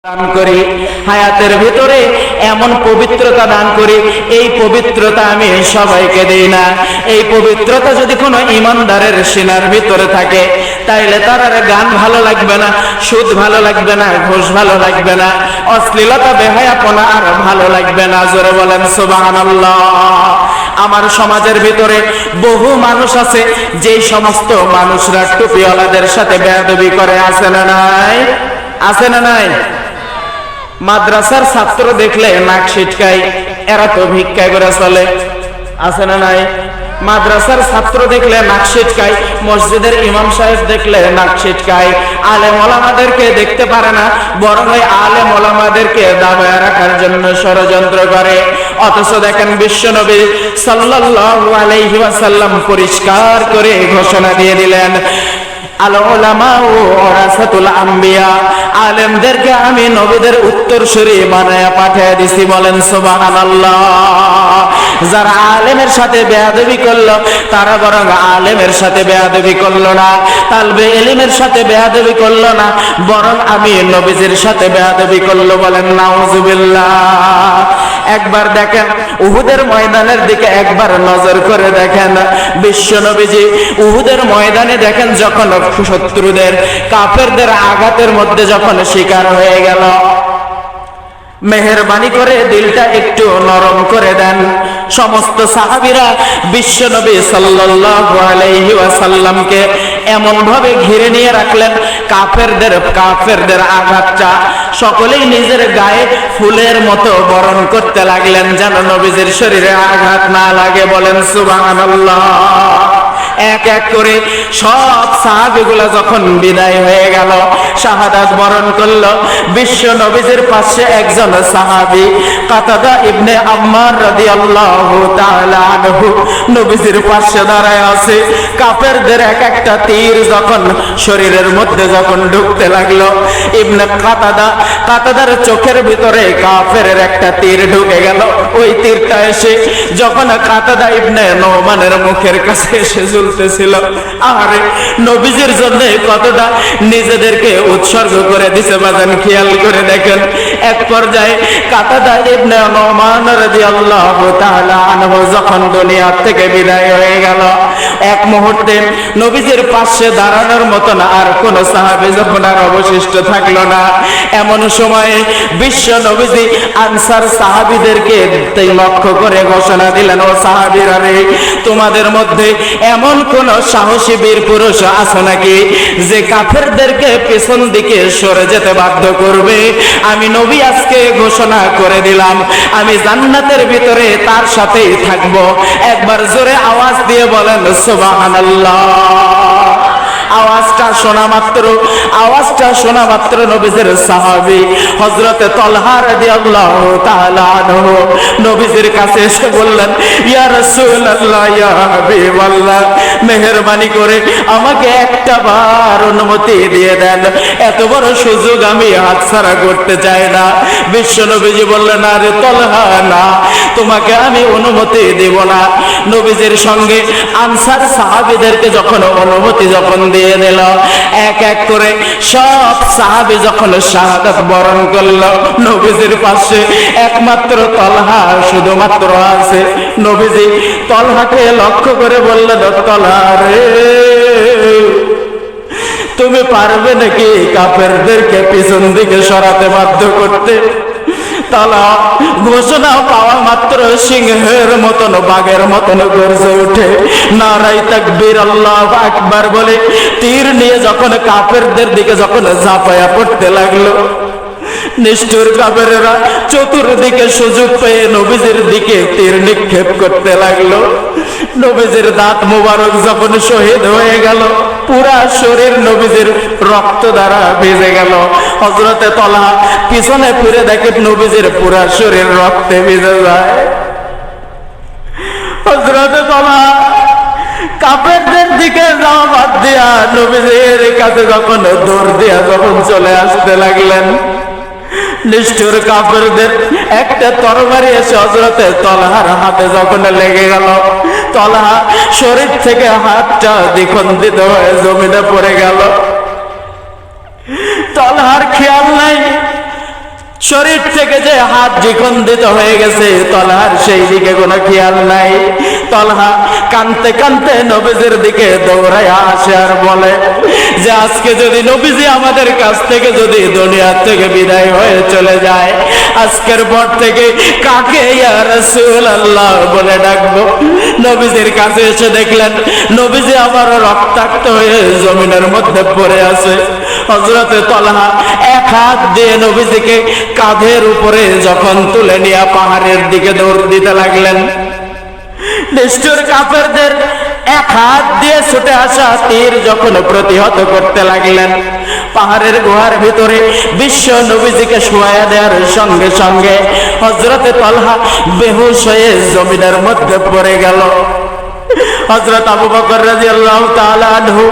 দান করি, হায়াতের ভিতরে এমন পবিত্রতা দান করি, এই পবিত্রতা আমি সবাইকে দেই না। এই পবিত্রতা যদি কোনো ইমানদারের সিনার ভিতরে থাকে, তাইলে তার আর গান ভালো লাগবে না, সুদ ভালো লাগবে না, ঘুষ ভালো লাগবে না, অশ্লীলতা বেহায়াপনা আর ভালো লাগবে না। জোরে বলেন সুবহানাল্লাহ। আমার সমাজের ভিতরে বহু মানুষ আছে, যেই সমস্ত মানুষরা টুপিওয়ালাদের সাথে বেয়াদবি করে, আছে না নাই? আছে না নাই? মাদ্রাসার ছাত্র দেখলে নাক ছিটকায়, এরা তো ভিক্ষা করে চলে, আছে না নাই? মাদ্রাসার ছাত্র দেখলে নাক ছিটকায়, মসজিদের ইমাম সাহেব দেখলে নাক ছিটকায়, আলেম ওলামাদেরকে দেখতে পারে না, বরং ওই আলেম ওলামাদেরকে দাবায় রাখার জন্য ষড়যন্ত্র করে। অথচ দেখেন বিশ্বনবী সাল্লাল্লাহু আলাইহি ওয়াসাল্লাম পরিষ্কার করে ঘোষণা দিয়ে দিলেন, আল উলামা ওয়ারাসাতুল আম্বিয়া, আলেমদেরকে আমি নবীদের উত্তরসূরি বানায়া পাঠিয়ে দিছি। বলেন সুবহানাল্লাহ। যারা আলেমের সাথে বেয়াদবি করলো, তারা বরং আলেমের সাথে বেয়াদবি করলো না, তালবে ইলমের সাথে বেয়াদবি করলো না, বরং আমি নবীজির সাথে বেয়াদবি করলো। বলেন নাউজুবিল্লাহ। একবার দেখেন উহুদের ময়দানের দিকে একবার নজর করে দেখেন, বিশ্ব নবীজি উহুদের ময়দানে দেখেন যখন শত্রুদের কাফেরদের আঘাতের মধ্যে যখন শিকার হয়ে গেল, মেহেরবানি করে দিলটা একটু নরম করে দেন। সমস্ত সাহাবীরা বিশ্ব নবী সাল্লাল্লাহু আলাইহি ওয়াসাল্লামকে এমন ভাবে ঘিরে নিয়ে রাখলেন, কাফেরদের আঘাতটা সকলেই নিজের গায়ে ফুলের মতো বরণ করতে লাগলেন, যেন নবীজির শরীরে আঘাত না লাগে। বলেন সুবহানাল্লাহ। এক এক করে সব সাহাবীগুলা যখন বিদায় হয়ে গেল, শাহাদাত বরণ করলো, বিশ্ব নবীজির পাশে একজন সাহাবী কাতাদা ইবনে আম্মার রাদিয়াল্লাহু তাআলা আনহু নবীজির পাশে দাঁড়ায় আছে। কাফেরদের এক একটা তীর যখন শরীরের মধ্যে যখন ঢুকতে লাগলো, ইবনে কাতাদার চোখের ভিতরে কাফেরের একটা তীর ঢুকে গেল। ওই তীরটা এসে যখন কাতাদা ইবনে নোমানের মুখের কাছে এসে ঝুলতেছিল, আরে নবীজির জন্য কতটা নিজেদেরকে উৎসর্গ করে দিছে বাজান, খেয়াল করে দেখেন। এক পর্যায়ে কাতাদা ইবনে নোমান রাদিয়াল্লাহু তাআলা আনহু যখন দুনিয়া থেকে বিদায় হয়ে গেল, এক মুহূর্তে নবীজির পাশে দাঁড়ানোর মতন আর কোন সাহাবী যখন আর অবশিষ্ট থাকলো না, এমন সময়ে বিশ্ব নবীজি আনসার সাহাবীদেরকে লক্ষ্য করে ঘোষণা দিলেন, ও সাহাবীরা রে, তোমাদের মধ্যে এমন কোন সাহসী বীর পুরুষ আছে নাকি যে কাফেরদেরকে পেছন দিকে সরে যেতে বাধ্য করবে? আমি নবী আজকে ঘোষণা করে দিলাম, আমি জান্নাতের ভিতরে তার সাথেই থাকবো। একবার জোরে আওয়াজ দিয়ে বলেন সুবহানাল্লাহ। আওয়াজটা শোনা মাত্র নবীজির সাহাবী হযরতে তালহা রাদিয়াল্লাহু তাআলা আনহু নবীজির কাছে এসে বললেন, ইয়া রাসূলুল্লাহ, ইয়া হাবিবাল্লাহ, মেহেরবানি করে আমাকে একটা বার অনুমতি দিয়ে দেন, এত বড় সুযোগ আমি হাতছাড়া করতে চাই না। বিশ্ব নবীজি বললেন, আরে তালহা, না, তোমাকে আমি অনুমতি দেব না। নবীজির সঙ্গে আনসার সাহাবীদেরকে যখন অনুমতি দিয়ে দিল, এক এক করে সব সাহাবী যখন শাহাদাত বরণ করলো, নবীজির পাশে একমাত্র তালহা শুধুমাত্র আছে। নবীজি তালহাকে লক্ষ্য করে বললেন, তালহা রে, তুমি পারবে নাকি কাফেরদেরকে পিছন দিকে সরাতে বাধ্য করতে? তালহা ঘোষণা পাওয়া মাত্র সিংহের মতন, বাঘের মতন গর্জে উঠে নারায়ে তাকবীর, আল্লাহু আকবার বলে তীর নিয়ে যখন কাফেরদের দিকে যখন ঝাঁপায়া পড়তে লাগলো, নিষ্ঠুর কাফেররা চতুর্দিকে সুযোগ পেয়ে নবীজির দিকে তীর নিক্ষেপ করতে লাগলো। নবীজির দাঁত মোবারক যখন শহীদ হয়ে গেল, পুরা শরীর নবীজির রক্ত দ্বারা ভিজে গেল। হযরতে তালহা পিছনে ফিরে দেখে নবীজির পুরা শরীর রক্তে ভিজে যায়। হযরতে তালহা কাফেরদের দিকে যাওয়া বাদ দিয়া নবীজির কাছে যখন দৌড় দিয়া যখন চলে আসতে লাগলেন, নিষ্ঠুর কাফেরদের একটা তরবারি এসে হযরতে তালহার হাতে যখন লেগে গেল, তালহা শরীর থেকে হাতটা দ্বিখণ্ডিত হয়ে জমিনে পড়ে গেল। তালহার খেয়াল নাই, শরীর থেকে যে হাত দ্বিখণ্ডিত হয়ে গেছে, তলহার সেই দিকে কোনো খেয়াল নাই। তলহা কাঁদতে কাঁদতে নবীজির দিকে দৌড়ায় আসে আর বলে যে আজকে যদি নবীজি আমাদের কাছ থেকে যদি দুনিয়া থেকে বিদায় হয়ে চলে যায়, আজকের পর থেকে কাকে ইয়া রাসূলুল্লাহ বলে ডাকবো? নবীজির কাছে এসে দেখলেন নবীজি আবার রক্তাক্ত হয়ে জমিনের মধ্যে পড়ে আছে। হযরতে তলহা এক হাত দিয়ে নবীজিকে কাঁধের উপরে যখন তুলে নিয়ে পাহাড়ের দিকে দৌড় দিতে লাগলেন, নিষ্ঠুর কাফেরদের এক হাত দিয়ে ছুটে আসা তীর যখন প্রতিহত করতে লাগলেন, পাহাড়ের গুহার ভিতরে বিশ্ব নবীজিকে শোয়া দেওয়ার সঙ্গে সঙ্গে হযরতে তলহা বেহুশ হয়ে জমিনের মধ্যে পড়ে গেল। হযরত আবু বকর রাদিয়াল্লাহু তাআলা আনহু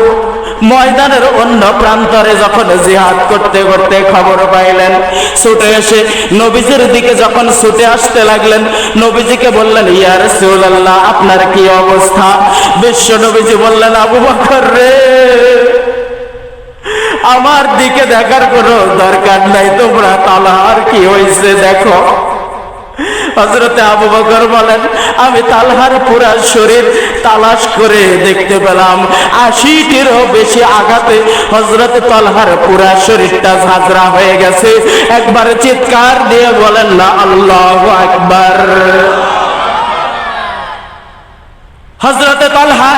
ময়দানের অন্য প্রান্তরে যখন জিহাদ করতে করতে খবর পাইলেন, ছুটে এসে নবীজির দিকে যখন ছুটে আসতে লাগলেন, নবীজিকে বললেন ইয়া রাসূলুল্লাহ আপনার কি অবস্থা? বিশ্ব নবীজি বললেন আবু বকর রে, আমার দিকে দেখার কোনো দরকার নাই, তোমরা তালহার কি হয়েছে দেখো। হযরতে আবু বকর বলেন আমি তালহার পুরা শরীর তালাশ করে দেখতে পেলাম ৮০টিরও বেশি আঘাতে হযরতে তালহার পুরা শরীরটা ঝাঁঝরা হয়ে গেছে। একবার চিৎকার দিয়ে বলেন না আল্লাহু আকবার। হযরতে তালহা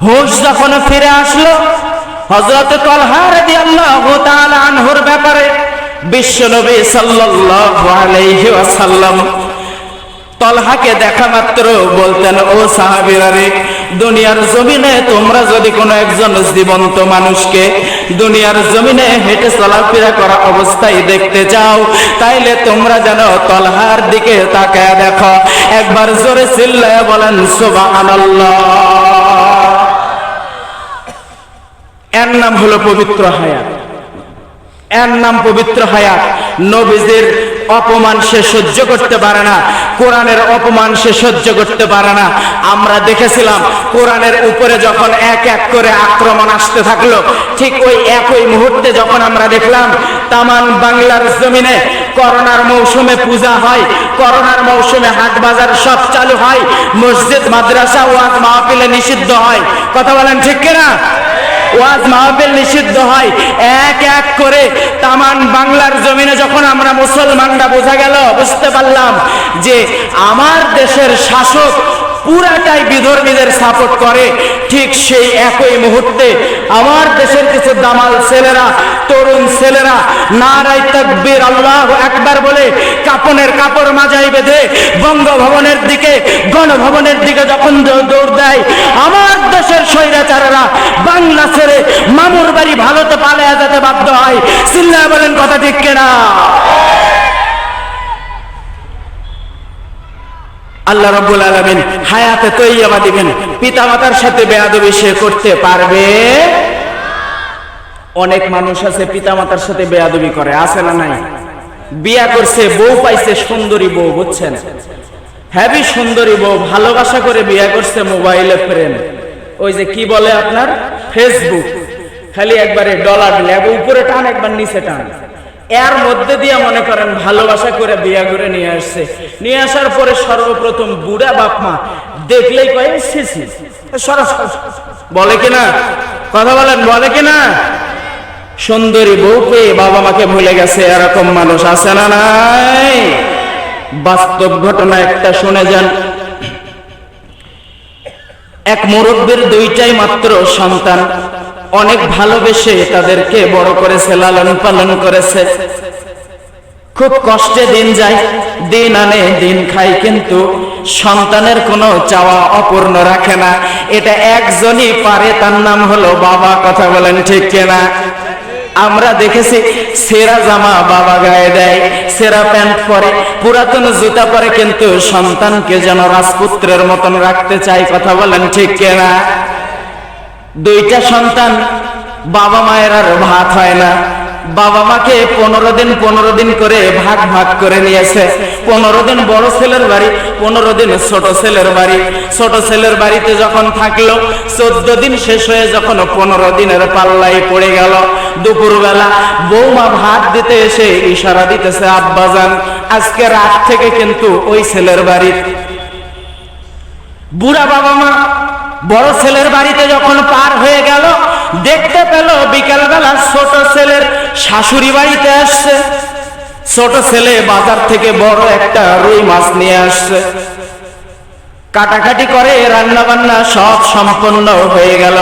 হোশ যখন ফিরে আসলো, হযরতে তালহা রাদিয়াল্লাহু তাআলা আনহুর ব্যাপারে বিশ্বনবী সাল্লাল্লাহু আলাইহি ওয়াসাল্লাম তলহাকে দেখা মাত্র বলতেন ও সাহাবীরা রে, দুনিয়ার জমিনে তোমরা যদি কোনো একজন জীবন্ত মানুষকে দুনিয়ার জমিনে হেঁটে চলাফেরা করা অবস্থায় দেখতে চাও, তাইলে তোমরা যেন তলহার দিকে তাকায় দেখো। একবার জোরে চিল্লায়া বলেন সুবহানাল্লাহ। এর নাম হলো পবিত্র হায়াত, এর নাম পবিত্র হায়াত। নবীজির অপমান সে সহ্য করতে পারে না, কোরআনের অপমান সে সহ্য করতে পারে না। আমরা দেখেছিলাম কোরআনের উপরে যখন এক এক করে আক্রমণ আসতে থাকলো, ঠিক ওই একই মুহূর্তে যখন আমরা দেখলাম তামান বাংলার জমিনে করোনার মৌসুমে পূজা হয়, করোনার মৌসুমে হাট বাজার সব চালু হয়, মসজিদ মাদ্রাসা ওয়াজ মাহফিলে নিষিদ্ধ হয়। কথা বলেন ঠিক কিনা? ওয়াজ মাহফিল নিষিদ্ধ হয়। এক এক করে তামান বাংলার জমিনে যখন আমরা মুসলমানরা বুঝতে পারলাম যে আমার দেশের শাসক পুরাটাই বিধর্মীদের সাপোর্ট করে, ঠিক সেই একই মুহূর্তে আমার দেশের কিছু দামাল ছেলেরা, তরুণ ছেলেরা নারায়ে তাকবীর আল্লাহু আকবার বলে কাপনের কাপড় মাজায় বেঁধে বঙ্গভবনের দিকে, গণভবনের দিকে যখন দৌড় দেয়, আমার দেশের স্বৈরাচারেরা বাংলা ছেড়ে মামুর বাড়ি ভারতে পালিয়ে যেতে বাধ্য হয়। চিল্লায় বলেন কথা ঠিক কিনা? আল্লাহ রাব্বুল আলামিন হায়াতে তৈয়বা দিবেন। পিতামাতার সাথে বেয়াদবি সে করতে পারবে? অনেক মানুষ আছে পিতামাতার সাথে বেয়াদবি করে, আছে না নাই? বিয়া করছে, বউ পাইছে সুন্দরী বউ, বুঝছেন, হেভি সুন্দরী বউ, ভালোবাসা করে বিয়া করছে, মোবাইলে প্রেম, ওই যে কি বলে আপনার ফেসবুক, খালি একবারে ডলার ল্যাব উপরে টান একবার নিচে টান, এর মধ্যে দিয়ে মনে করেন ভালোবাসা করে বিয়া করে নিয়ে আসছে। নিয়ে আসার পরে সর্বপ্রথম বুড়া বাপ মা দেখলেই কয় সিসি, সরাসরি বলে কিনা? কথা বলেন, বলে কিনা? সুন্দরী বউ পেয়ে বাবা মাকে ভুলে গেছে, এরকম মানুষ আছে না নাই? বাস্তব ঘটনা একটা শুনে যান। এক মুরব্বির দুইটাই মাত্র সন্তান, অনেক ভালোবেসে তাদেরকে বড় করেছে, লালন পালন করেছে, খুব কষ্টে দিন যায়, দিন আনে দিন খায়, কিন্তু সন্তানের কোনো চাওয়া অপূর্ণ রাখে না। এটা একজনই পারে, তার নাম হলো বাবা। কথা বলেন ঠিক কিনা? আমরা দেখেছি সেরা জামা বাবা গায়ে দেয়, সেরা প্যান্ট পরে, পুরাতন জুতা পরে, কিন্তু সন্তানকে যেন রাজপুত্রের মতন রাখতে চাই। কথা বলেন ঠিক কিনা? দুইটা সন্তান, বাবা মায়ের আর ভাত হয় না। বাবা মাকে 15 দিন করে ভাগ ভাগ করে নিয়েছে। 15 দিন বড় ছেলের বাড়ি, 15 দিন ছোট ছেলের বাড়ি। ছোট ছেলের বাড়িতে যখন থাকলো 14 দিন শেষ হয়ে যখন 15 দিনের পাল্লাই পড়ে গেল, দুপুরবেলা বৌমা ভাত দিতে এসে ইশারা দিতেছে, আব্বাজান আজকে রাত থেকে কিন্তু ওই ছেলের বাড়ি। বুড়া বাবা মা বড় ছেলের বাড়িতে যখন পার হয়ে গেল, দেখতে পেল বিকালবেলা ছোট ছেলের শাশুড়ি বাড়িতে আসছে। ছোট ছেলে বাজার থেকে বড় একটা রুই মাছ নিয়ে আসছে। কাটাকাটি করে রান্না বান্না সব সম্পন্ন হয়ে গেল।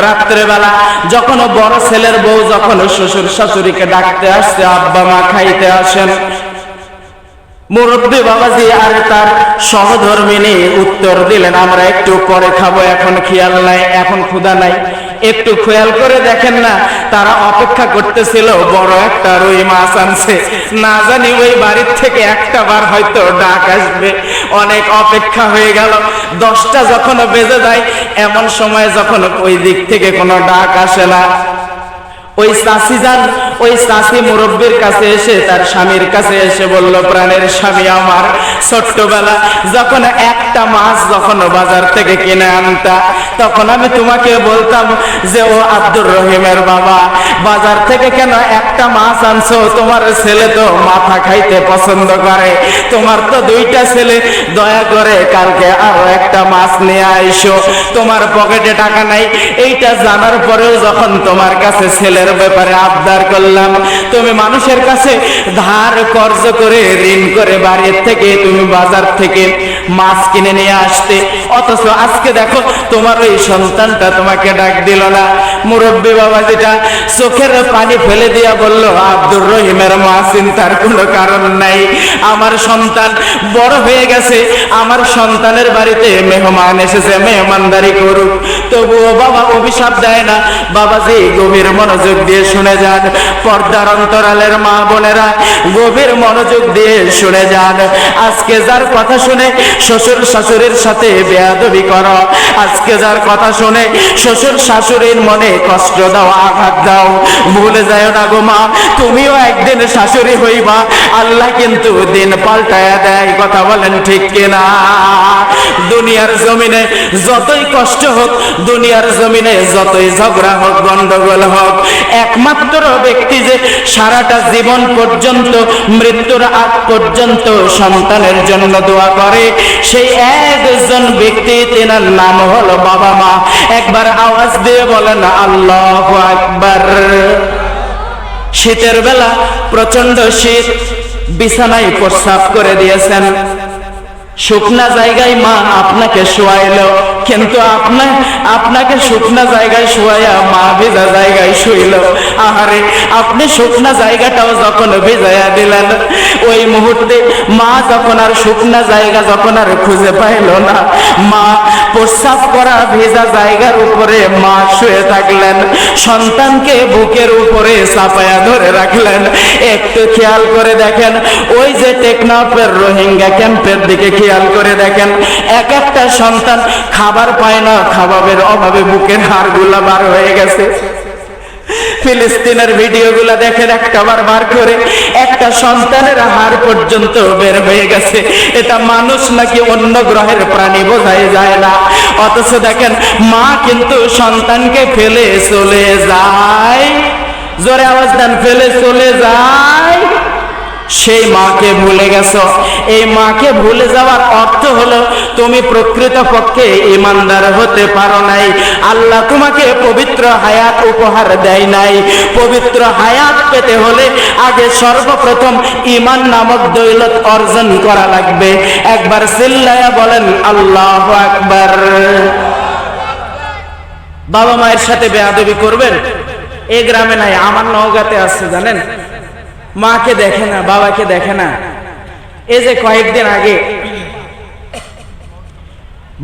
রাত্রেবেলা যখন বড় ছেলের বউ যখন শ্বশুর শাশুড়িকে ডাকতে আসছে, আব্বা মা খাইতে আসেন, মুরব্বী বাবাজি আর তার সহধর্মিনী উত্তর দিলেন, আমরা একটু পরে খাবো, এখন খেয়াল নাই, এখন ক্ষুধা নাই। একটু খেয়াল করে দেখেন না, তারা অপেক্ষা করতেছিল বড় একটা রুই মাছ আনছে, না জানি ওই বাড়ির থেকে একটা বার হয়তো ডাক আসবে। অনেক অপেক্ষা হয়ে গেল, 10টা যখন বেজে যায়, এমন সময় যখন ওই দিক থেকে কোনো ডাক আসে না, ওই চাষি যান, ওই চাষি মুরব্বীর কাছে এসে তার স্বামীর কাছে এসে বলল, প্রাণের স্বামী আমার, ছোট্টবেলা যখন একটা মাছ যখন বাজার থেকে কিনে আনতা, তখন আমি তোমাকে বলতাম যে ও আব্দুর রহিমের বাবা, বাজার থেকে কেন একটা মাছ আনছো? তোমার ছেলে তো মাথা খাইতে পছন্দ করে, তোমার তো 2টা ছেলে, দয়া করে কালকে আরো একটা মাছ নিয়ে আইসো। তোমার পকেটে টাকা নাই, এইটা জানার পরেও যখন তোমার কাছে ছেলের ব্যাপারে আবদার করলাম, তুমি মানুষের কাছে ধার কর্জ করে ঋণ করে বাড়ির থেকে তুমি বাজার থেকে মাছ কিনে নিয়ে আসতে, অথচ আজকে দেখো তোমার ওই সন্তানটা তোমাকে ডাক দিল না। মুরব্বী বাবা যেটা চোখের পানি ফেলে দিয়া বলল, আব্দুর রহিমের মা, চিন্তার কোনো কারণ নাই, আমার সন্তান বড় হয়ে গেছে, আমার সন্তানের বাড়িতে মেহমান এসেছে, মেহমানদারি করুক, তবুও বাবা অভিশাপ দেয় না। বাবাজি গভীর মনোযোগ দিয়ে শুনে যান, পর্দার অন্তরালের মা বোনেরা গভীর মনোযোগ দিয়ে শুনে যান। আজকে যার কথা শুনে শ্বশুর শাশুড়ির সাথে বেয়াদবি করো, আজকে যার কথা শুনে শ্বশুর শাশুড়ির মনে কষ্ট দাও, আঘাত দাও, ভুলে যায় না গো মা, তুমিও একদিন শাশুড়ি হইবা, আল্লাহ কিন্তু দিন পাল্টায়া দেয়। কথা বলেন ঠিক কিনা? দুনিয়ার জমিনে যতই কষ্ট হোক, দুনিয়ার জমিনে যতই ঝগড়া হোক, গন্ডগোল হোক, একমাত্র ব্যক্তি যে সারাটা জীবন পর্যন্ত, মৃত্যুর আগ পর্যন্ত সন্তানের জন্য দোয়া করে, সেই একজন ব্যক্তি, তেনার নাম হলো বাবা মা। একবার আওয়াজ দিয়ে বলেন আল্লাহু আকবার। শীতের বেলা প্রচন্ড শীত, বিছানায় প্রস্রাব করে দিয়েছেন, শুকনা জায়গায় মা আপনাকে শোয়াইলো, কিন্তু আপনাকে শুকনা জায়গায় শোয়াইয়া মা ভেজা জায়গায় শুইল। আহারে, আপনি শুকনা জায়গাটাও যখন ভেজাইয়া দিলেন, ওই মুহূর্তে মা যখন আর শুকনা জায়গা যখন আর খুঁজে পাইল না, মা প্রস্রাব করা ভেজা জায়গার উপরে মা শুয়ে থাকলেন, সন্তানকে বুকের উপরে চাপায়া ধরে রাখলেন। একটু খেয়াল করে দেখেন, ওই যে টেকনাফের রোহিঙ্গা ক্যাম্পের দিকে খেয়াল করে দেখেন, এক একটা সন্তান খাবার পায় না, খাবারের অভাবে বুকের হাড়গুলা বার হয়ে গেছে। ফিলিস্তিনের ভিডিওগুলো দেখেন, একটাবার বার করে একটা সন্তানের হাড় পর্যন্ত বের হয়ে গেছে। এটা মানুষ নাকি অন্য গ্রহের প্রাণী বোঝাই যায় না। অথচ দেখেন, মা কিন্তু সন্তানকে ফেলে চলে যায়। জোরে আওয়াজ দেন, ফেলে চলে যায়। সেই মাকে ভুলে গেছো। এই মাকে ভুলে যাওয়ার অর্থ হলো তুমি প্রকৃতপক্ষে ঈমানদার হতে পারো নাই। আল্লাহ তোমাকে পবিত্র হায়াত উপহার দেয় নাই। পবিত্র হায়াত পেতে হলে আগে সর্বপ্রথম ঈমান নামক দৌলত অর্জন করা লাগবে। একবার চিল্লায়া বলেন আল্লাহু আকবার। বাবা মায়ের সাথে বেয়াদবি করবেন, এই গ্রামে নাই, আমার নওগাঁতে আছে জানেন। মাকে দেখে না, বাবাকে দেখে না। এই যে কয়েকদিন আগে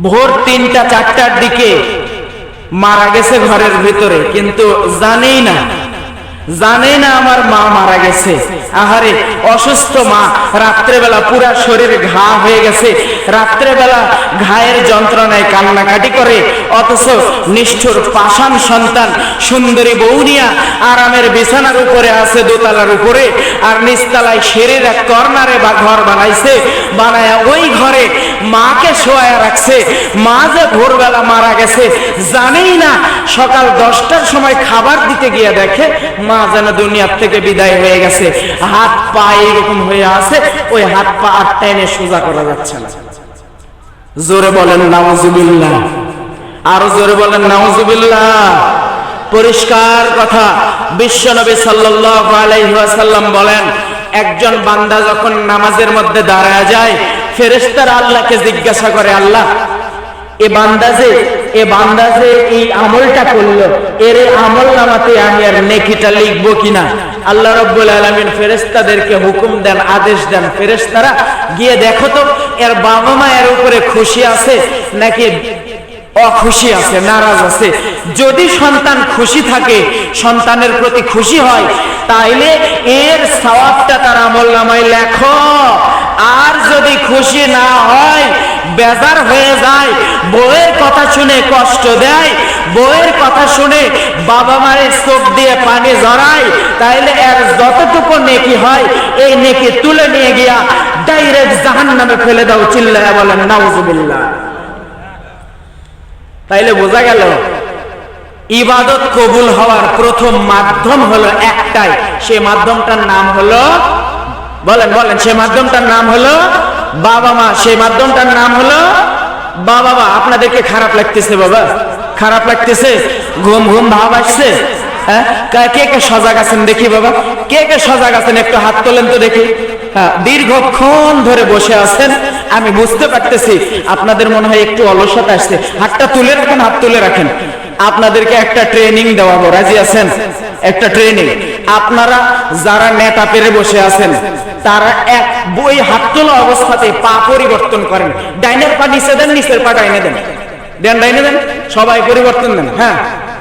ভোর 3টা-4টার দিকে মারা গেছে ঘরের ভিতরে, কিন্তু জানেই না আমার মা মারা গেছে। আহারে, অসুস্থ মা, রাত্রেবেলা পুরা শরীর ঘা হয়ে গেছে, রাত্রেবেলা ঘায়ের যন্ত্রণায় কান্নাকাটি করে। অথচ নিষ্ঠুর পাষাণ সন্তান সুন্দরী বউ নিয়া আরামের বিছানার উপরে আছে, দোতলার উপরে, আর নিচতলায় সিঁড়ির এক কর্নারে বা ঘর বানাইছে, বানায়া ওই ঘরে মাকে শোয়ায় রাখছে, মা যে ভোরবেলা মারা গেছে জানেই না। সকাল 10টার সময় খাবার দিতে গিয়ে দেখে মা যেন দুনিয়ার থেকে বিদায় হয়ে গেছে, হাত পা এরকম হয়ে আছে, ওই হাত পা আর টেনে সোজা করা যাচ্ছে না। জোরে বলেন নাউজুবিল্লাহ, আরো জোরে বলেন নাউজুবিল্লাহ। পরিষ্কার কথা, বিশ্বনবী সাল্লাল্লাহু আলাইহি ওয়াসাল্লাম বলেন, একজন বান্দা যখন নামাজের মধ্যে দাঁড়ায় যায়, ফেরেশতারা আল্লাহকে জিজ্ঞাসা করে, আল্লাহ এ বান্দা যে এই আমলটা করলো, এর আমল নামাতে আমি আর নেকিটা লিখবো কিনা? আল্লাহ রাব্বুল আলামিন ফেরেশতাদেরকে হুকুম দেন, আদেশ দেন, ফেরেশতারা গিয়ে দেখো তো এর বাবা মা এর উপরে খুশি আছে নাকি অখুশি আছে, নারাজ আছে। যদি সন্তান খুশি থাকে, সন্তানের প্রতি খুশি হয়, তাইলে এর সওয়াবটা তার আমলনামায় লেখো। আর যদি খুশি না হয়, বেজার হয়ে যায়, বউয়ের কথা শুনে কষ্ট দেয়, বউয়ের কথা শুনে বাবা মায়ের চোখ দিয়ে পানি ঝরায়, তাইলে এর যতটুকু নেকি হয় এই নেকি তুলে নিয়ে গিয়া ডাইরেক্ট জাহান্নামে ফেলে দাও। চিল্লায়া বলেন নাউজুবিল্লাহ। তাইলে বোঝা গেল ইবাদত কবুল হওয়ার প্রথম মাধ্যম হলো একটাই, সেই মাধ্যমটার নাম হলো, বলেন বলেন, সেই মাধ্যমটার নাম হলো বাবা মা। সেই মাধ্যমটার নাম হলো বাবা মা। আপনাদেরকে খারাপ লাগতেছে বাবা? খারাপ লাগতেছে? ঘুম ঘুম ভাব আসছে? হ্যাঁ, কে কে সজাগ আছেন দেখি বাবা? কে কে সজাগ আছেন একটু হাত তোলেন তো দেখি। হ্যাঁ, দীর্ঘক্ষণ ধরে বসে আছেন, আমি বুঝতে পারতেছি আপনাদের মনে হয় একটু অলসতা আসছে। হাতটা তুলে রাখেন, হাত তুলে রাখেন। আপনাদেরকে একটা ট্রেনিং দেওয়াবো, রাজি আছেন? একটা ট্রেনিং। আপনারা যারা নেতা পেরে বসে আছেন, তারা এক বই হাত তোলা অবস্থাতে পা পরিবর্তন করেন। ডাইনের পা নিচে দেন, নিচের পা ডাইনে দেন, দেন ডাইনে দেন, সবাই পরিবর্তন দেন। হ্যাঁ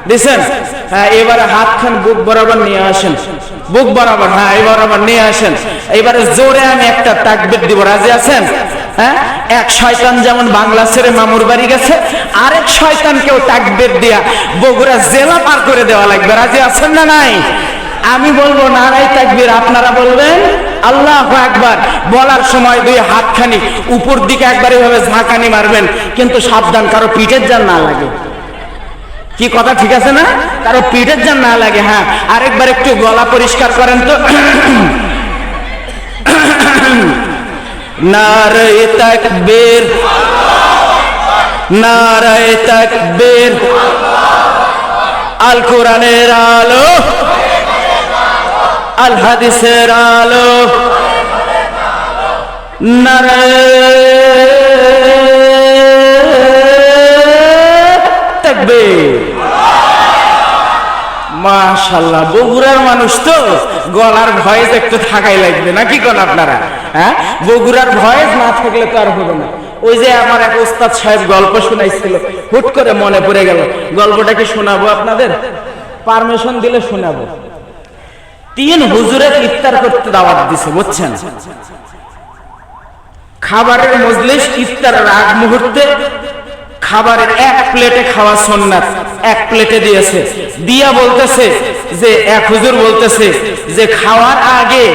দিচ্ছেন? হ্যাঁ, এবারে হাতখান বুক বরাবর নিয়ে আসেন, বুক বরাবর, হ্যাঁ এই বরাবর নিয়ে আসেন। এবারে জোরে আমি একটা তাকবীর দিব, রাজি আছেন? হ্যাঁ, এক শয়তান যেমন বাংলা ছেড়ে মামুর বাড়ি গেছে, আরেক শয়তানকেও তাকবীর দিয়া বগুড়া জেলা পার করে দেওয়া লাগবে। রাজি আছেন না নাই? আমি বলবো নারায়ে তাকবীর, আপনারা বলবেন আল্লাহু আকবার। বলার সময় দুই হাতখানি উপর দিকে একবার এভাবে ঝাঁকানি মারবেন, কিন্তু সাবধান কারো পিঠের জান না লাগে। কি কথা ঠিক আছে না? কারো পিঠের জান না লাগে। হ্যাঁ, আরেকবার একটু গলা পরিষ্কার করেন তো। নারায়ে তাকবীর, নারায়ে তাকবীর। আল কোরআনের আলো, আল হাদিসের আলো, নারায়ে তাকবীর। মাশাআল্লাহ, বগুড়ার মানুষ তো গলার ভয়েস একটু থাকাই লাগবে, নাকি কোন আপনারা? হ্যাঁ, বগুড়ার ভয়েস না থাকলে তো আর হবে না। ওই যে আমার এক ওস্তাদ সাহেব গল্প শোনাইছিল, হুট করে মনে পড়ে গেল। গল্পটা কি শোনাবো আপনাদের? পারমিশন দিলে শোনাবো। 3 হুজুরের ইফতার করতে দাওয়াত দিছে, বুঝছেন? খাবারের মজলিস, ইফতারের আগ মুহূর্তে খাবারের এক প্লেটে খাওয়া সুন্নাত, এক প্লেটে দিয়েছে। দিয়া বলতেছে যে, এক হুজুর বলতেছে যে খাওয়ার আগে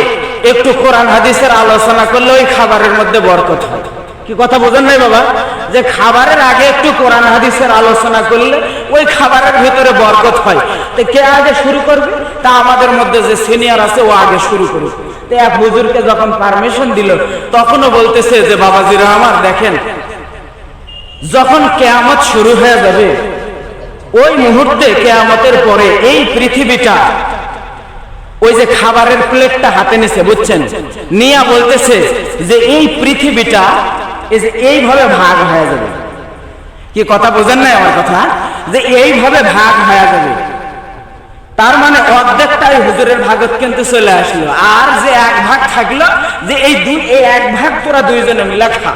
একটু কোরআন হাদিসের আলোচনা করলে ওই খাবারের মধ্যে বরকত হয়। কি কথা বোঝেন নাই বাবা? যে খাবারের আগে একটু কোরআন হাদিসের আলোচনা করলে ওই খাবারের ভিতরে বরকত হয়। তো কে আগে শুরু করবে? তা আমাদের মধ্যে যে সিনিয়র আছে ও আগে শুরু করবে। তো এক হুজুরকে যখন পারমিশন দিল, তখনও বলতেছে যে বাবাজিরা আমার, দেখেন যখন কিয়ামত শুরু হয়ে যাবে, ওই মুহূর্তে কিয়ামতের পরে এই পৃথিবীটা, ওই যে খাবারের প্লেটটা হাতে নিছে, বুঝছেন, নিয়া বলতেছে যে এই পৃথিবীটা এই যে এইভাবে ভাগ হয়ে যাবে। কি কথা বোঝেন নাই আমার কথা? যে এইভাবে ভাগ হয়ে যাবে, তার মানে অর্ধেকটাই হুজুরের ভাগত কিন্তু চলে আসলো, আর যে এক ভাগ থাকলো, যে এই এক ভাগ তোরা দুইজনে মিলে খা।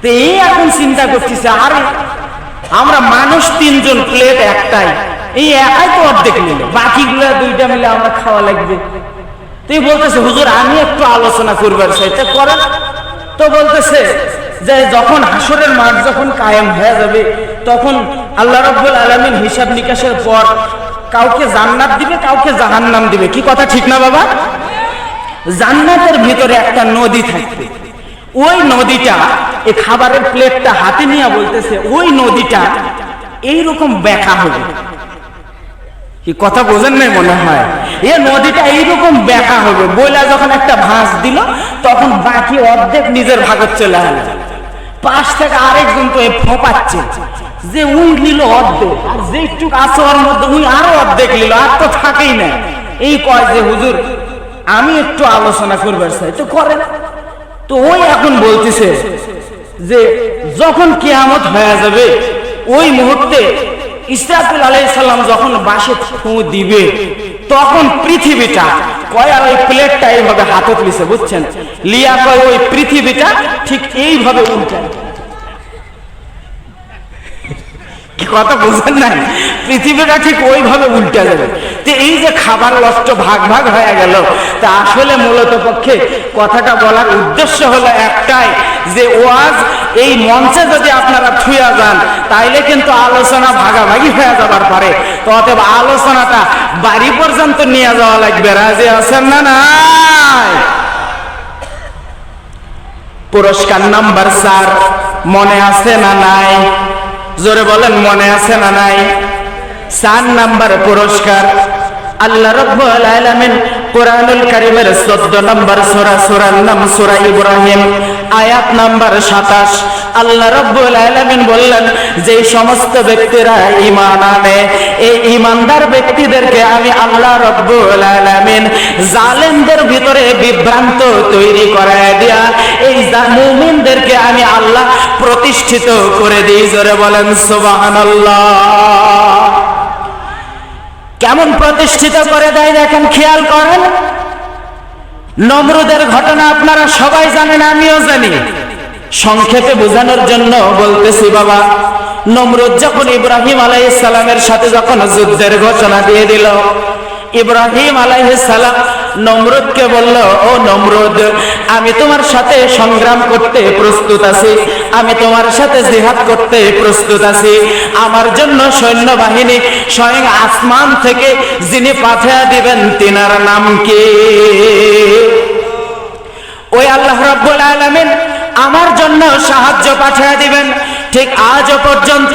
তো এই এখন চিন্তা করতেছে, আর আমরা মানুষ 3 জন, প্লেট একটাই, এই একাই তো অর্ধেক নিল, বাকিগুলো 2টা মিলে আমরা খাওয়া লাগবে। তুই বলতেছে হুজুর আমি একটু আলোচনা করবার চাইতে করেন। তো বলতেছে যে যখন হাসরের মাঠ যখন কায়েম হয়ে যাবে, তখন আল্লাহ রাব্বুল আলামিন হিসাব নিকাশের পর কাউকে জান্নাত দিবে, কাউকে জাহান্নাম দিবে। কি কথা ঠিক না বাবা? জান্নাতের ভিতরে একটা নদী থাকবে, ওই নদীটা এই খাবারের প্লেটটা হাতে নিয়ে বলতেছে ওই নদীটা এইরকম ব্যাখ্যা হবে। কি কথা বোঝেন নাই মনে হয়? এ নদীটা এইরকম ব্যাখ্যা হবে বইলা যখন একটা ভাঁজ দিল তখন বাকি অর্ধেক নিজের ভাগত চলে গেল। পাশ থেকে আরেকজন তো ফোপাচ্ছে যে উই নিল অর্ধেক, আর যেটুক আছে ওর মধ্যে উই আরো অর্ধেক নিল, আর তো থাকেই না। এই কয় যে হুজুর আমি একটু আলোচনা করবার চাই, তো করেন। তো ওই এখন বলতেছে যে যখন কিয়ামত হয়ে যাবে ওই মুহূর্তে ইসরাফিল আলাইহিস সালাম যখন বাঁশে ফুঁ দিবে তখন পৃথিবীটা কয় আর ওই প্লেটটা এইভাবে হাতে তুলিছে বুঝছেন, লিয়া কয় ওই পৃথিবীটা ঠিক এইভাবে উল্টায়। কি কথা বুঝেন নাই? পৃথিবীটা ঠিক ওইভাবে উল্টে যাবে। তো এই যে খাবার নষ্ট ভাগ ভাগ হয়ে গেল, তা আসলে মূলত পক্ষে কথাটা বলার উদ্দেশ্য হলো একটাই যে ওয়াজ এই মঞ্চে যদি আপনারা থুয়া যান তাইলে কিন্তু আলোচনা ভাগাভাগি হয়ে যাবার পারে। তো অতএব আলোচনাটা বাড়ি পর্যন্ত নিয়ে যাওয়া লাগবে। রাজি আছেন না? নাই? পুরস্কার নাম্বার 4 মনে আছে না নাই? জোরে বলেন মনে আছে না নাই? 4 নাম্বার পুরস্কার আল্লাহ রাব্বুল আলামিন কোরআনুল কারীমের 14 নম্বর সূরা, সূরার নাম সূরা ইব্রাহিম, আয়াত নাম্বার 27। আল্লাহ রাব্বুল আলামিন বললেন যে সমস্ত ব্যক্তিরা ঈমান আনে এই ঈমানদার ব্যক্তিদেরকে আমি আল্লাহ রাব্বুল আলামিন জালেমদের ভিতরে বিভ্রান্ত তৈরি করায় দিয়া এই মুমিনদেরকে আমি আল্লাহ প্রতিষ্ঠিত করে দিই। জোরে বলেন সুবহানাল্লাহ। কেমন প্রতিষ্ঠিত করে দেয় দেখেন, খেয়াল করেন। নমরুদের ঘটনা আপনারা সবাই জানেন, আমিও জানি। সংক্ষেপে বোঝানোর জন্য বলতেছি বাবা। নমরুদ যখন ইব্রাহিম আলাইহিস সালামের সাথে যখন যুদ্ধের ঘোষণা দিয়ে দিল, ইব্রাহিম আলাইহিস সালাম নমরুদকে বলল, ও নমরুদ, আমি তোমার সাথে সংগ্রাম করতে প্রস্তুত আছি, আমি তোমার সাথে জিহাদ করতে প্রস্তুত আছি। আমার জন্য সৈন্যবাহিনী স্বয়ং আসমান থেকে যিনি পাঠিয়ে দিবেন তিনার নাম কি? ওই আল্লাহ রাব্বুল আলামিন আমার জন্য সাহায্য পাঠিয়ে দিবেন। ঠিক আজও পর্যন্ত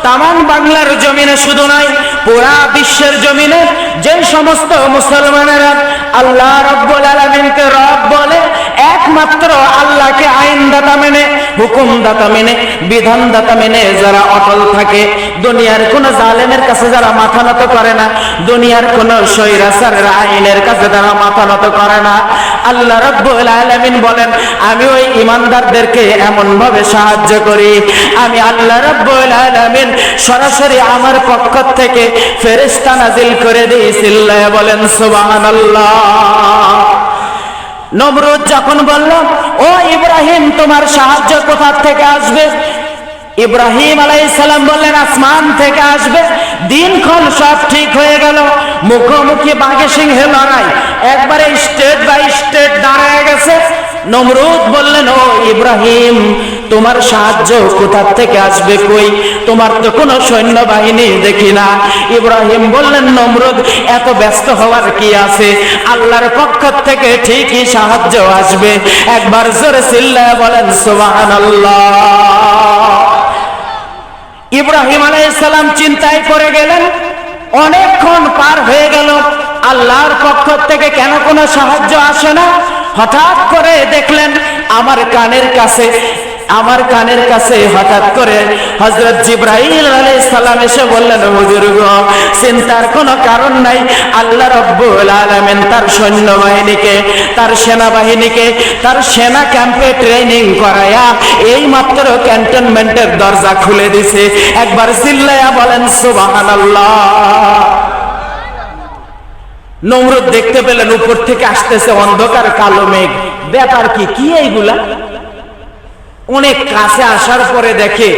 তামাম বাংলার জমিনে শুধু নয়, পুরা বিশ্বের জমিনে যে সমস্ত মুসলমানেরা আল্লাহ রাব্বুল আলামিনকে রব বলে, একমাত্র আল্লাহকে আইনদাতা মেনে, হুকুমদাতা মেনে, বিধানদাতা মেনে যারা অটল থাকে, দুনিয়ার কোন জালেমের কাছে যারা মাথা নত করে না, দুনিয়ার কোন স্বৈরাচারের আইনের কাছে যারা মাথা নত করে না, আল্লাহ রাব্বুল আলামিন বলেন আমি ওই ঈমানদারদেরকে এমন ভাবে সাহায্য করি, আমি আল্লাহ রাব্বুল আলামিন সরাসরি আমার পক্ষ থেকে ফেরেশতা নাজিল করে দিই। চিল্লায়ে বলেন সুবহানাল্লাহ। নমরুদ যখন বলল, ও ইব্রাহিম, তোমার সাহায্য কোথা থেকে আসবে? ইব্রাহিম আলাইহিস সালাম বললেন আসমান থেকে আসবে। দিনক্ষণ সব ঠিক হয়ে গেল। মুখোমুখি বাঘে সিংহে লড়াই, একবারে স্টেট বাই স্টেট দাঁড়ায় গেছে। নমরুদ বললেন, ও ইব্রাহিম, তোমার সাহায্য কোথা থেকে আসবে? কই, তোমার তো কোনো সৈন্যবাহিনী দেখি না। ইব্রাহিম বললেন, নমরুদ, এত ব্যস্ত হওয়ার কি আছে? আল্লাহর পক্ষ থেকে ঠিকই সাহায্য আসবে। একবার জোরে চিল্লায়া বলেন সুবহানাল্লাহ। ইব্রাহিম আলাইহিস সালাম চিন্তায় পড়ে গেলেন। অনেকক্ষণ পার হয়ে গেল, আল্লাহর পক্ষ থেকে কেন কোনো সাহায্য আসে না? হঠাৎ করে দেখলেন আমার কানের কাছে হঠাৎ করে হযরত জিবরাইল আলাইহিস সালাম এসে বললেন, হুজুর গো, চিন্তার কোনো কারণ নাই। আল্লাহ রাব্বুল আলামিন তার সৈন্যবাহিনীকে, তার সেনাবাহিনীকে তার সেনা ক্যাম্পে ট্রেনিং করায়া এই মাত্র ক্যান্টনমেন্টের দরজা খুলে দিছে। একবার চিল্লায়া বলেন সুবহানাল্লাহ। নমরুদ দেখতে পেলেন উপর থেকে আসতেছে অন্ধকার কালো মেঘ। ব্যাপার কি এইগুলা? অনেক কাছে আসার পরে দেখে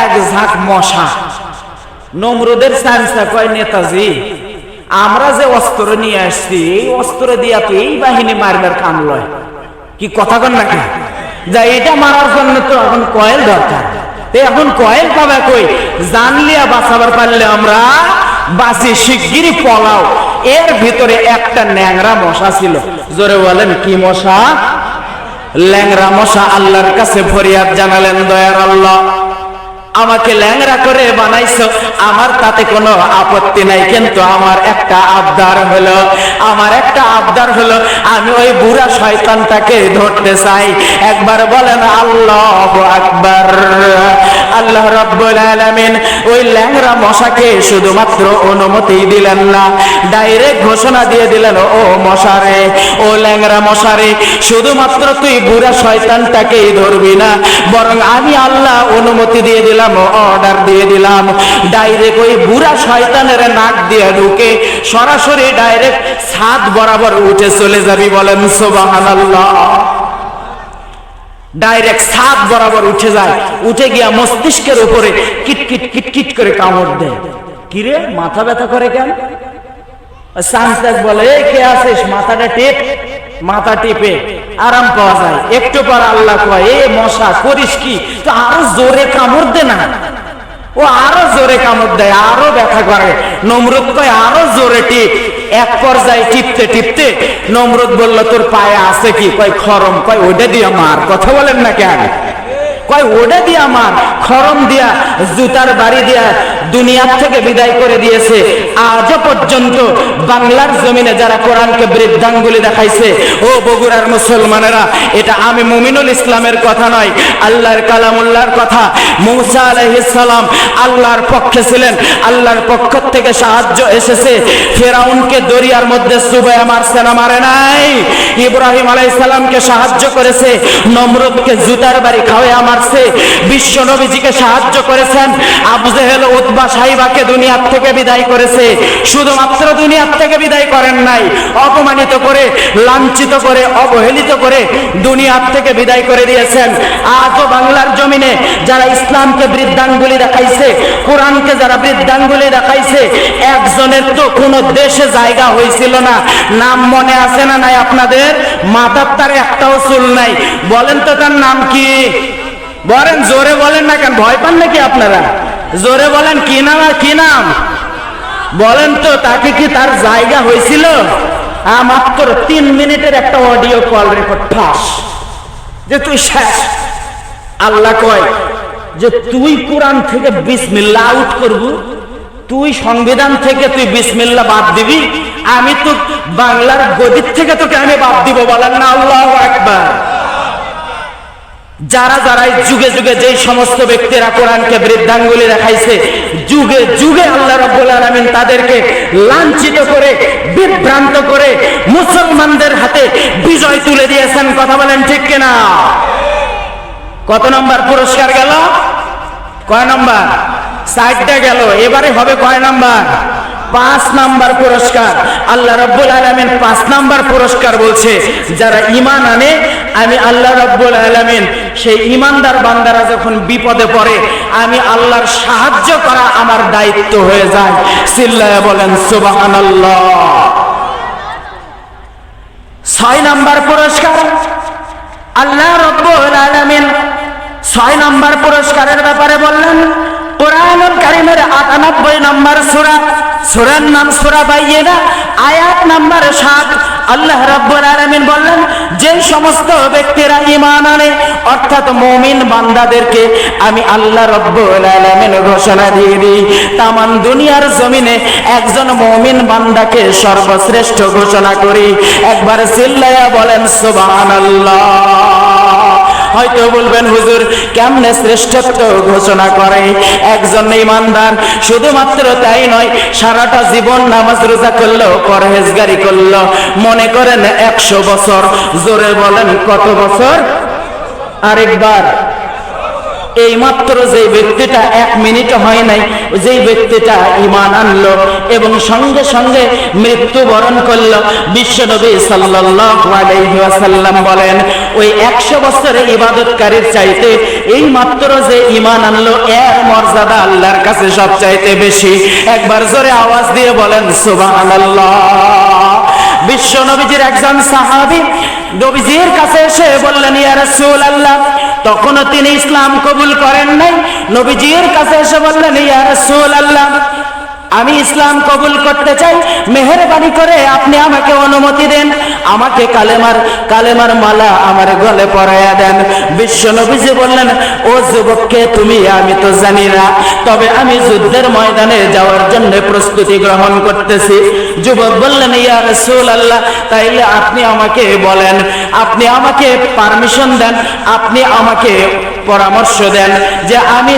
এক ঝাঁক মশা। নমরুদের চামচা কয়, নেতাজি, আমরা যে অস্ত্র নিয়ে আসছি এই অস্ত্র দিয়া তো এই বাহিনী মারবার কাম লয়। কি কথা কন নাকি? যা এটা মারার জন্য তো এখন কয়েল দরকার। এখন কয়েল পাবে কই? জানলিয়া বাঁচাবার পারলে আমরা বাঁচি, শিগগিরই পলাও। এর ভিতরে একটা ন্যাংরা মশা ছিল। জোরে বলেন কি মশা? ল্যাংরা মশা আল্লাহর কাছে ফরিয়াদ জানালেন, দয়ার আল্লাহ, আমাকে ল্যাংরা করে বানাইছো, আমার তাতে কোনো আপত্তি নাই, কিন্তু আমার একটা আবদার হলো আমি ওই বুড়া শয়তানটাকে ধরতে চাই। একবার বলেন আল্লাহু আকবার। আল্লাহ রাব্বুল আলামিন ওই ল্যাংরা মশাকে শুধুমাত্র অনুমতি দিলেন না, ডাইরেক্ট ঘোষণা দিয়ে দিলেন, ও মশারে, ও ল্যাংরা মশারে, শুধুমাত্র তুই বুড়া শয়তানটাকেই ধরবি না, বরং আমি আল্লাহ অনুমতি দিয়ে দিলাম, অর্ডার দিয়ে দিলাম, ডাইরেক্ট ওই বুড়া শয়তানের নাক দিয়ে ঢুকে সরাসরি ডাইরেক্ট ছাদ বরাবর উঠে চলে যাবি। বলেন সুবহানাল্লাহ। ডাইরেক্ট ছাদ বরাবর উঠে যায়, উঠে গিয়া মস্তিষ্কের উপরে কিটকিট কিটকিট করে কামড় দেয়। কিরে মাথা ব্যথা করে কেন? সান্তাক বলে, এই কে আছিস, মাথাটা টিপ। মাথা টিপে আরাম পাওয়া যায়। একটু পর আল্লাহ কয়, এ মশা করিস কি, তো আরো জোরে কামড় দে না। ও আরো জোরে কামড় দেয়, আরো ব্যথা করে। নমরুদ কয়, আরো জোরে টিপ। এক পর্যায়ে টিপতে টিপতে নমরুদ বলল, তোর পায়ে আছে কি? কয় খরম। কয় ওটা দিয়ে মার। কথা বলেন না কেন? কয় ওটা দিয়া মার। খরম দিয়া, জুতার বাড়ি দিয়া দুনিয়ার থেকে বিদায় করে দিয়েছে। আজও পর্যন্ত বাংলার জমিনে যারা কোরআনকে বৃদ্ধাঙ্গুলি দেখাইছে, ও বগুড়ার মুসলমানেরা, এটা আমি মুমিনুল ইসলামের কথা নয়, আল্লাহর কালামুল্লাহর কথা। মূসা আলাইহিস সালাম আল্লাহর পক্ষে ছিলেন, আল্লাহর পক্ষ থেকে সাহায্য এসেছে। ফেরাউনকে দরিয়ার মধ্যে চুবাইয়া মারছে না মারে নাই? ইব্রাহিম আলাইহিস সালামকে সাহায্য করেছে, নমরুদকে জুতার বাড়ি খাওয়াইয়া মারছে। বিশ্ব নবীজিকে সাহায্য করেছেন, আবু জেহেল উতবা সাইবাকে দুনিয়ার থেকে বিদায় করেছে। শুধুমাত্র দুনিয়ার থেকে বিদায় করেন নাই, অপমানিত করে, লাঞ্ছিত করে, অবহেলিত করে দুনিয়ার থেকে বিদায় করে দিয়েছেন। আজও বাংলার জমিনে যারা ইসলামকে বৃদ্ধাঙ্গুলি দেখাইছে, কোরআনকে যারা বৃদ্ধাঙ্গুলি দেখাইছে, একজনের তো কোনো দেশে জায়গা হয়েছিল না। নাম মনে আছে না নাই আপনাদের? মাথার তার একটাও চুল নাই। বলেন তো তার নাম কি? বলেন, জোরে বলেন না কেন? ভয় পান নাকি আপনারা? জোরে বলেন, কি নাম? আর কি নাম বলেন তো? তাকে কি তার জায়গা হয়েছিল? মাত্র 3 মিনিটের একটা অডিও কল রেকর্ড ফাঁস, যে তুই শেষ। আল্লাহ কয় যে তুই কোরআন থেকে বিসমিল্লাহ আউট করবি, তুই সংবিধান থেকে তুই বিসমিল্লাহ বাদ দিবি, আমি তো বাংলার গদির থেকে তোকে আমি বাদ দিব। বলেন না আল্লাহু আকবার। যারা যারা যুগে যুগে যে সমস্ত ব্যক্তিরা কোরআনকে বৃদ্ধাঙ্গুলি দেখাইছে, যুগে যুগে আল্লাহ রাব্বুল আলামিন তাদেরকে লাঞ্ছিত করে, বিভ্রান্ত করে মুসলমানদের হাতে বিজয় তুলে দিয়েছেন। কথা বলেন ঠিক কিনা? কত নম্বর পুরস্কার গেল? কয় নম্বর? 4টা গেল। এবারে হবে কয় নম্বর? 5 নাম্বার পুরস্কার। আল্লাহ রাব্বুল আলামিন 5 নাম্বার পুরস্কার বলছে, যারা ঈমান আনে, আমি আল্লাহ রাব্বুল আলামিন সেই ঈমানদার বান্দারা যখন বিপদে পড়ে, আমি আল্লাহর সাহায্য করা আমার দায়িত্ব হয়ে যায়। চিল্লায়া বলেন সুবহানাল্লাহ। 6 নাম্বার পুরস্কার আল্লাহ রাব্বুল আলামিন 6 নাম্বার পুরস্কারের ব্যাপারে বললেন, কোরআনুল কারীমের 98 নম্বর সূরা, সূরার নাম সূরা বাইয়িনা, আয়াত নাম্বার 7। আল্লাহ রাব্বুল আলামিন বললেন, যে সমস্ত ব্যক্তিরা ঈমান আনে, অর্থাৎ মুমিন বান্দাদেরকে আমি আল্লাহ রাব্বুল আলামিন ঘোষণা দিয়ে দিই, তামাম দুনিয়ার জমিনে একজন মুমিন বান্দাকে সর্বশ্রেষ্ঠ ঘোষণা করি। একবার চিল্লায়া বলেন সুবহানাল্লাহ। হয়তো বলবেন, হুজুর কেমনে শ্রেষ্ঠত্ব ঘোষণা করে? একজন ঈমানদার শুধুমাত্র তাই নয়, সারাটা জীবন নামাজ রোজা করলো, পরহেজগারি করলো, মনে করেন 100 বছর। জোরে বলেন কত বছর? আরেকবার। এই মাত্র যে ব্যক্তিটা 1 মিনিট হয় নাই, যে ব্যক্তিটা ঈমান আনলো এবং সঙ্গে সঙ্গে মৃত্যুবরণ করলো, বিশ্বনবী সাল্লাল্লাহু আলাইহি ওয়াসাল্লাম বলেন, ওই 100 বছরের ইবাদতকারীর চাইতে এই মাত্র যে ঈমান আনলো, এর মর্যাদা আল্লাহর কাছে সবচাইতে বেশি। একবার জোরে আওয়াজ দিয়ে বলেন সুবহানাল্লাহ। বিশ্ব নবীজির একজন সাহাবী নবীজির কাছে এসে বললেন, ইয়া রাসূলুল্লাহ, তখনও তিনি ইসলাম কবুল করেন নাই। নবীজির কাছে এসে বললেন, ইয়া রাসূলুল্লাহ, আমি ইসলাম কবুল করতে চাই, মেহেরবানি করে আপনি আমাকে অনুমতি দেন, আমাকে কালেমার মালা আমার গলে পরাইয়া দেন। বিশ্ব নবীজি বললেন, ও যুবককে তুমি আমি তো জানি না, তবে আমি যুদ্ধের ময়দানে যাওয়ার জন্য প্রস্তুতি গ্রহণ করতেছি। যুবক বললেন, ইয়া রাসূলুল্লাহ, তাইলে আপনি আমাকে বলেন, আপনি আমাকে পারমিশন দেন, আপনি আমাকে পরামর্শ দেন যে আমি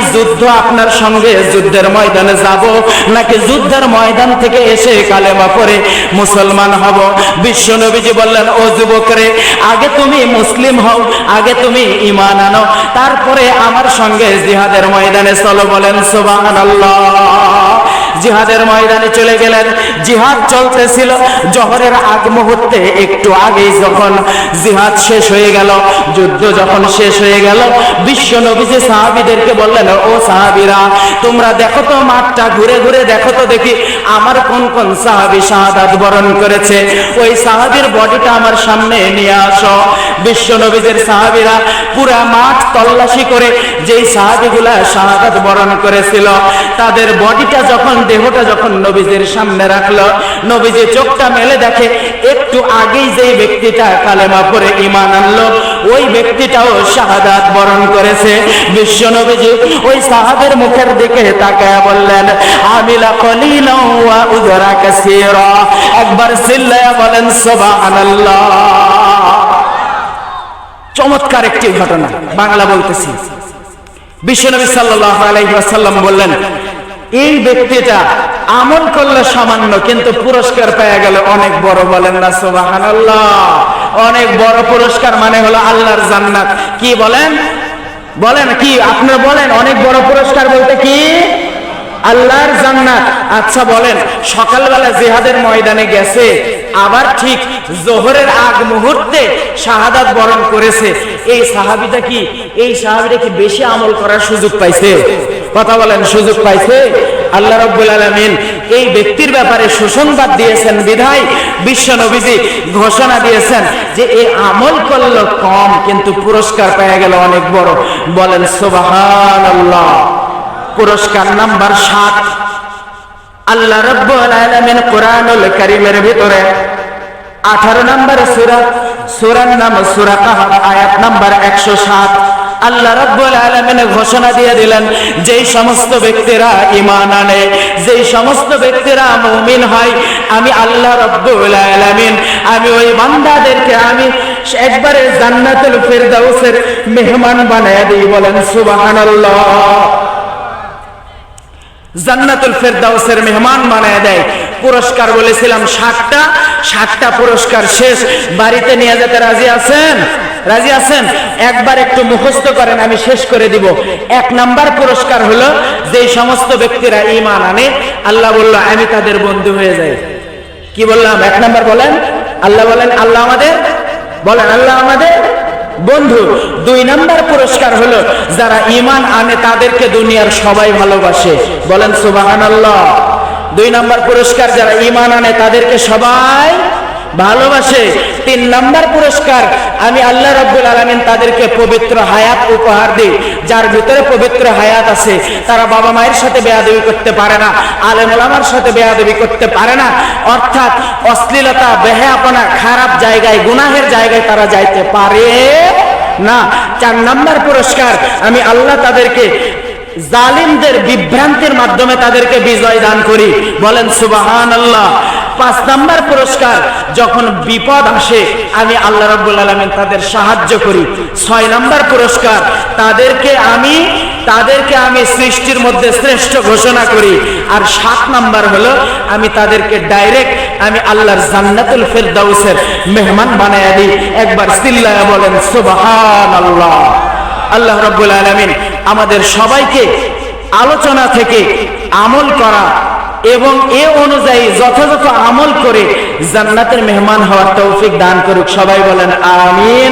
আপনার সঙ্গে যুদ্ধের ময়দানে যাব নাকি যুদ্ধের ময়দান থেকে এসে কালেমা পড়ে মুসলমান হব। বিশ্ব নবীজি বললেন, ও যুবক রে, আগে তুমি মুসলিম হও, আগে তুমি ঈমান আনো, তারপরে আমার সঙ্গে জিহাদের ময়দানে চলো। বলেন সুবহানাল্লাহ। জিহাদের ময়দানে চলে গেলেন। জিহাদ চলতেছিল। জোহরের আগ মুহূর্তে একটু আগেই যখন জিহাদ শেষ হয়ে গেল, যুদ্ধ যখন শেষ হয়ে গেল, বিশ্ব নবীজি সাহাবীদেরকে বললেন, ও সাহাবীরা, তোমরা দেখো তো মাঠটা ঘুরে ঘুরে দেখো তো দেখি আমার কোন কোন সাহাবী শাহাদাত বরণ করেছে, ওই সাহাবীর বডিটা আমার সামনে নিয়ে আসো। বিশ্ব নবীজির সাহাবীরা পুরা মাঠ তল্লাশি করে যেই সাহাবীগুলা শাহাদাত বরণ করেছিল তাদের বডিটা যখন, দেহটা যখন নবীজির সামনে রাখলো, নবীজি চোখটা মেলে দেখে একটু আগেই যেই ব্যক্তিটা কালেমা পড়ে ঈমান আনলো ওই ব্যক্তিটাও শাহাদাত বরণ করেছে। বিশ্ব নবীজি ওই সাহাবের মুখের দিকে তাকায় বললেন, আমিলা কলিলাও ওয়া উযরা কাসীরা। একবার চিল্লায়া বলেন সুবহানাল্লাহ। চমৎকার একটি ঘটনা, বাংলা বলতেছি। বিশ্বনবী সাল্লাল্লাহু আলাইহি ওয়াসাল্লাম বললেন, এই ব্যক্তিটা আমল করলে সামান্য কিন্তু পুরস্কার পেয়ে গেল অনেক বড়। বলেন না সুবহানাল্লাহ। অনেক বড় পুরস্কার মানে হলো আল্লাহর জান্নাত। কি বলেন? বলেন কি আপনারা বলেন, অনেক বড় পুরস্কার বলতে কি? আল্লাহর জান্নাত। আচ্ছা বলেন, সকালবেলা জিহাদের ময়দানে গেছে, আবার ঠিক জোহরের আগ মুহূর্তে শাহাদাত বরণ করেছে, এই সাহাবীটা কি বেশি আমল করার সুযোগ পাইছে? কথা বলেন, সুযোগ পাইছে? আল্লাহ রাব্বুল আলামিন এই ব্যক্তির ব্যাপারে সুসংবাদ দিয়েছেন বিধায় বিশ্ব নবীজি ঘোষণা দিয়েছেন যে এই আমল করলো কম কিন্তু পুরস্কার পেয়ে গেল অনেক বড়। বলেন সুবহানাল্লাহ। পুরস্কার নাম্বার 7, আল্লাহ রাব্বুল আলামিন কোরআনুল কারীমের ভিতরে 18 নম্বর সূরার নাম সূরা কাহফ, আয়াত নাম্বার 107। আল্লাহ রাব্বুল আলামিন ঘোষণা দিয়ে দিলেন, যেই সমস্ত ব্যক্তিরা ঈমান আনে, যেই সমস্ত ব্যক্তিরা মুমিন হয়, আমি আল্লাহ রাব্বুল আলামিন আমি ওই বান্দাদেরকে আমি একবারে জান্নাতুল ফিরদাউসের মেহমান বানায়া দিই। বলেন সুবহানাল্লাহ। জান্নাতুল ফিরদাউসের মেহমান বানায় দেয়। পুরস্কার বলেছিলাম 60টা পুরস্কার শেষ। বাড়িতে নিয়ে যেতে রাজি আছেন? রাজি আছেন? একবার একটু মুখস্থ করেন, আমি শেষ করে দিব। 1 নাম্বার পুরস্কার হলো যে সমস্ত ব্যক্তিরা ঈমান আনে, আল্লাহ বলল আমি তাদের বন্ধু হয়ে যাই। কি বললাম? 1 নাম্বার বলেন, আল্লাহ বলেন আল্লাহ আমাদের, বলেন আল্লাহ আমাদের বন্ধু। 2 নাম্বার পুরস্কার হলো যারা ঈমান আনে তাদেরকে দুনিয়ার সবাই ভালোবাসে। বলেন সুবহানাল্লাহ। 2 নাম্বার পুরস্কার, যারা ঈমান আনে তাদেরকে সবাই ভালোবাসে। 3 নাম্বার পুরস্কার, আমি আল্লাহ রাব্বুল আলামিন তাদেরকে পবিত্র হায়াত উপহার দিই। যার ভিতরে পবিত্র হায়াত আছে তারা বাবা মায়ের সাথে বেয়াদবি করতে পারে না, আলেম ওলামার সাথে বেয়াদবি করতে পারে না, অর্থাৎ অশ্লীলতা, বেহায়াপনা, খারাপ জায়গায়, গুনাহের জায়গায় তারা যাইতে পারে না। 4 নাম্বার পুরস্কার, আমি আল্লাহ তাদেরকে জালিমদের বিভ্রান্তির মাধ্যমে তাদেরকে বিজয় দান করি। বলেন সুবহানাল্লাহ। 5 নাম্বার পুরস্কার, যখন বিপদ আসে আমি আল্লাহ রাব্বুল আলামিন তাদের সাহায্য করি। 6 নাম্বার পুরস্কার, তাদেরকে আমি সৃষ্টির মধ্যে শ্রেষ্ঠ ঘোষণা করি। আর 7 নাম্বার হলো আমি তাদেরকে ডাইরেক্ট আমি আল্লাহর জান্নাতুল ফিরদাউসের মেহমান বানায়া দিই। একবার চিল্লায়া বলেন সুবহানাল্লাহ। আল্লাহ রাব্বুল আলামিন আমাদের সবাইকে আলোচনা থেকে আমল করা এবং এ অনুযায়ী যথাযথ আমল করে জান্নাতের মেহমান হওয়ার তৌফিক দান করুক। সবাই বলেন আমিন।